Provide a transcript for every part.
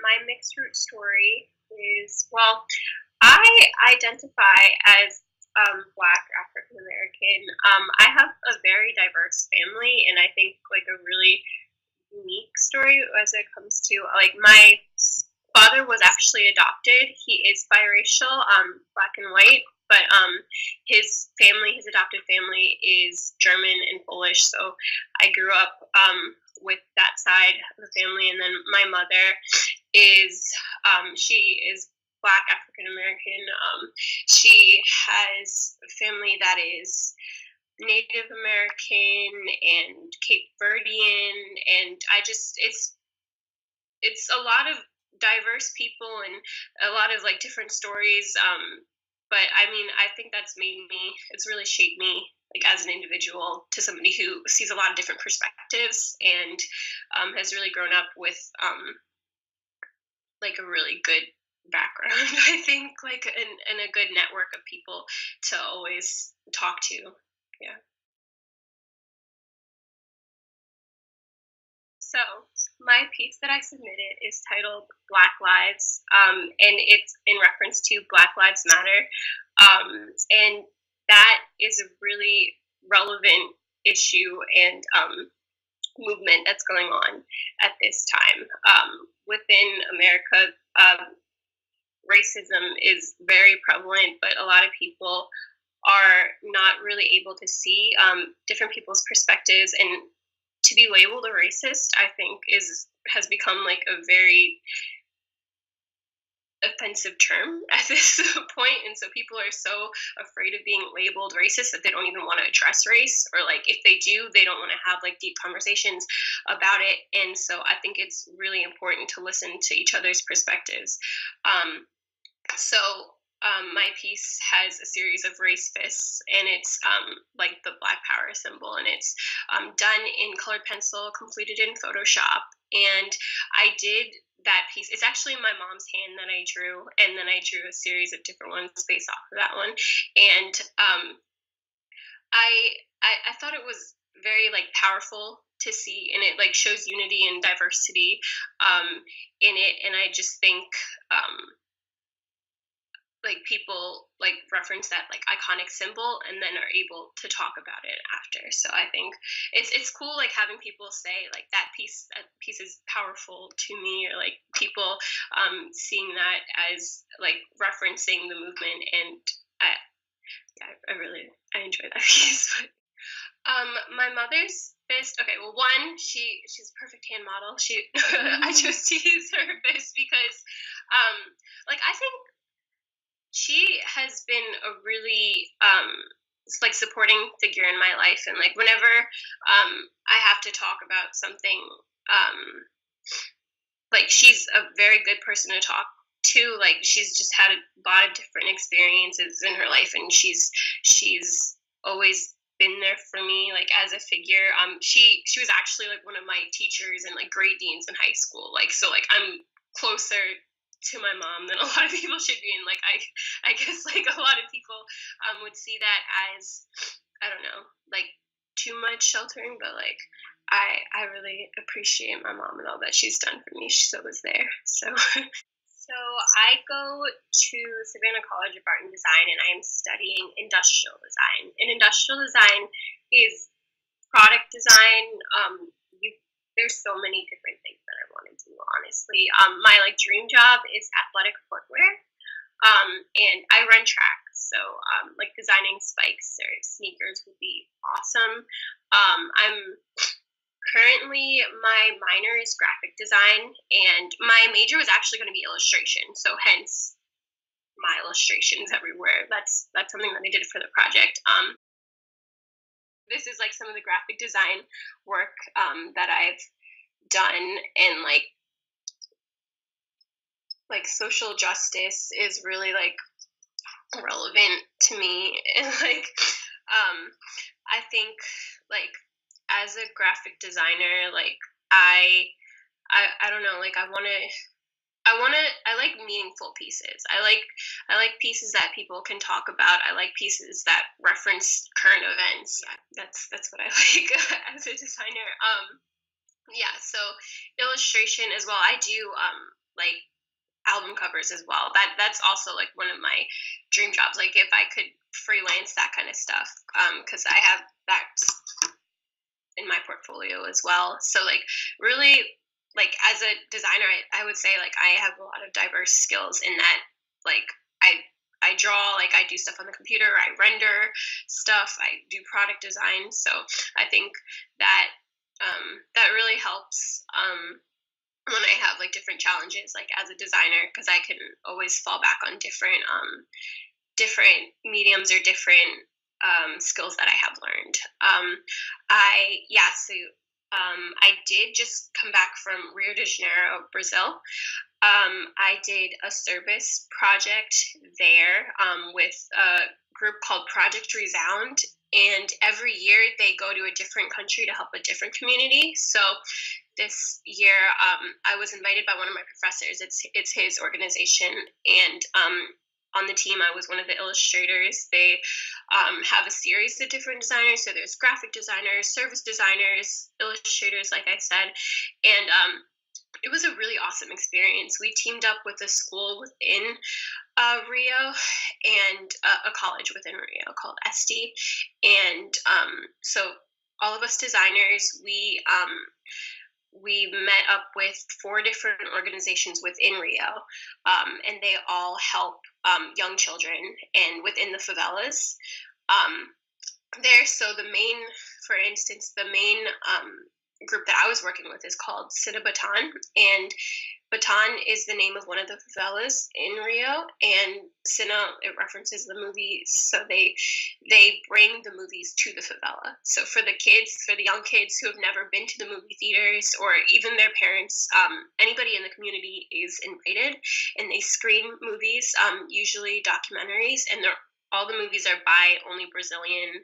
my mixed root story is, well, I identify as Black African American. I have a very diverse family, and I think like a really unique story as it comes to like my father was actually adopted. He is biracial, black and white, but his adopted family is German and Polish. So I grew up with that side of the family, and then my mother is she is Black African American. She has a family that is Native American and Cape Verdean, and I just it's a lot of diverse people and a lot of like different stories. But I mean, I think that's made me. It's really shaped me like as an individual to somebody who sees a lot of different perspectives and has really grown up with like a really good background. I think like and a good network of people to always talk to. Yeah. So, my piece that I submitted is titled Black Lives, and it's in reference to Black Lives Matter. And that is a really relevant issue and movement that's going on at this time. Within America, racism is very prevalent, but a lot of people are not really able to see different people's perspectives, and to be labeled a racist, I think, has become like a very offensive term at this point, and so people are so afraid of being labeled racist that they don't even want to address race, or like if they do, they don't want to have like deep conversations about it. And so I think it's really important to listen to each other's perspectives. So my piece has a series of race fists, and it's like the Black Power symbol, and it's done in colored pencil, completed in Photoshop. And I did that piece. It's actually my mom's hand that I drew, and then I drew a series of different ones based off of that one. And I thought it was very like powerful to see, and it like shows unity and diversity in it. And I just think like people like reference that like iconic symbol and then are able to talk about it after. So I think it's cool like having people say like that piece is powerful to me, or like people seeing that as like referencing the movement. And I enjoy that piece. But my mother's fist. Okay, well, one, she's a perfect hand model. She I chose to use her fist because like I think she has been a really like supporting figure in my life, and like whenever I have to talk about something, like she's a very good person to talk to. Like she's just had a lot of different experiences in her life, and she's always been there for me like as a figure. She was actually like one of my teachers and like grade deans in high school, like so like I'm closer to my mom than a lot of people should be. And like I guess like a lot of people would see that as, I don't know, like too much sheltering, but like I really appreciate my mom and all that she's done for me. She still was there. So so I go to Savannah College of Art and Design, and I am studying industrial design. And industrial design is product design. There's so many different things that I want to do, honestly. My like dream job is athletic footwear, and I run track, so like designing spikes or sneakers would be awesome. I'm currently, my minor is graphic design, and my major was actually going to be illustration, so hence my illustrations everywhere. That's something that I did for the project. This is like some of the graphic design work that I've done, and like social justice is really like relevant to me. And like I think like as a graphic designer, like I don't know, like I like meaningful pieces. I like pieces that people can talk about. I like pieces that reference current events. Yeah, that's what I like as a designer. Yeah, so illustration as well. I do like album covers as well. That's also like one of my dream jobs. Like if I could freelance that kind of stuff, because I have that in my portfolio as well. So like really, like as a designer, I would say like I have a lot of diverse skills in that. Like I draw, like I do stuff on the computer, I render stuff, I do product design. So I think that that really helps when I have like different challenges, like as a designer, because I can always fall back on different mediums or different skills that I have learned. I did just come back from Rio de Janeiro, Brazil. I did a service project there with a group called Project Resound. And every year they go to a different country to help a different community. So this year, I was invited by one of my professors. It's his organization, and on the team, I was one of the illustrators. They have a series of different designers. So there's graphic designers, service designers, illustrators, like I said, and it was a really awesome experience. We teamed up with a school within Rio and a college within Rio called SD, and so all of us designers, we met up with 4 different organizations within Rio, and they all help young children and within the favelas there. So for instance, the main group that I was working with is called Sina Baton, and Baton is the name of one of the favelas in Rio, and Sina, it references the movies, so they bring the movies to the favela. So for the young kids who have never been to the movie theaters, or even their parents, anybody in the community is invited, and they screen movies, usually documentaries, and all the movies are by only Brazilian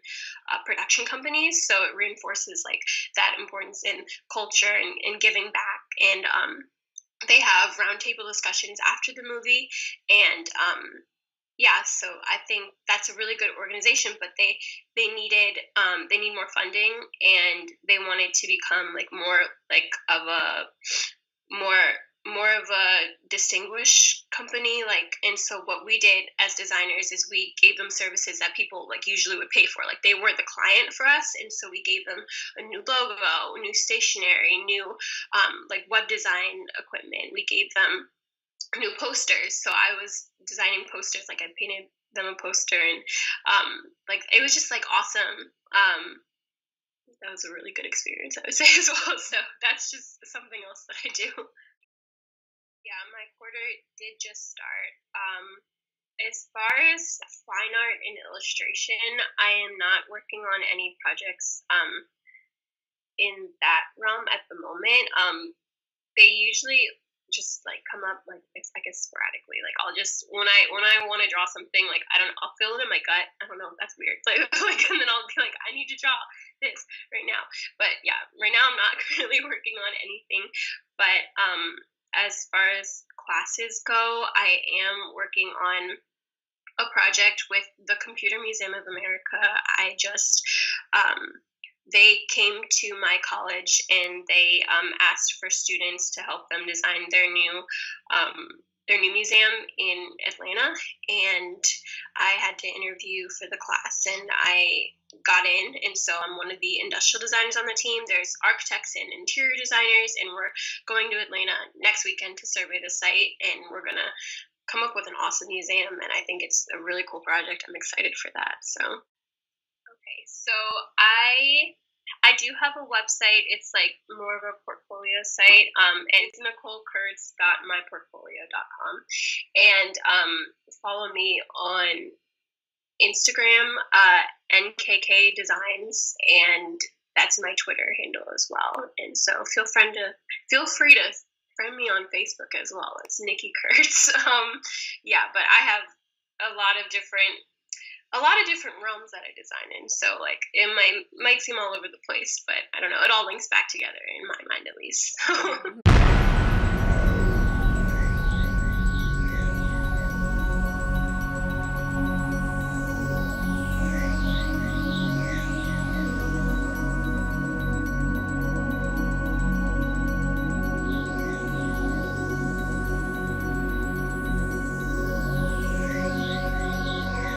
production companies, so it reinforces like that importance in culture and giving back. And they have roundtable discussions after the movie, and so I think that's a really good organization. But they need more funding, and they wanted to become like more like of a more of a distinguished company, like. And so what we did as designers is we gave them services that people like usually would pay for, like they were the client for us, and so we gave them a new logo, new stationery, new like web design equipment. We gave them new posters, so I was designing posters, like I painted them a poster, and like it was just like awesome. That was a really good experience, I would say, as well. So that's just something else that I do. Yeah, my quarter did just start. As far as fine art and illustration, I am not working on any projects in that realm at the moment. They usually just like come up like I guess sporadically. Like I'll just when I want to draw something, like I don't know, I'll feel it in my gut. I don't know, that's weird. Like and then I'll be like, I need to draw this right now. But yeah, right now I'm not currently working on anything. But as far as classes go, I am working on a project with the Computer Museum of America. I just they came to my college, and they asked for students to help them design their new museum in Atlanta, and I had to interview for the class, and I got in, and so I'm one of the industrial designers on the team. There's architects and interior designers, and we're going to Atlanta next weekend to survey the site, and we're gonna come up with an awesome museum, and I think it's a really cool project. I'm excited for that. So okay, so I do have a website. It's like more of a portfolio site. And it's NicoleKurtz.myportfolio.com. And follow me on Instagram, NKK Designs, and that's my Twitter handle as well. And so feel free to friend me on Facebook as well. It's Nikki Kurtz. But I have a lot of different realms that I design in. So like it might seem all over the place, but I don't know. It all links back together in my mind, at least.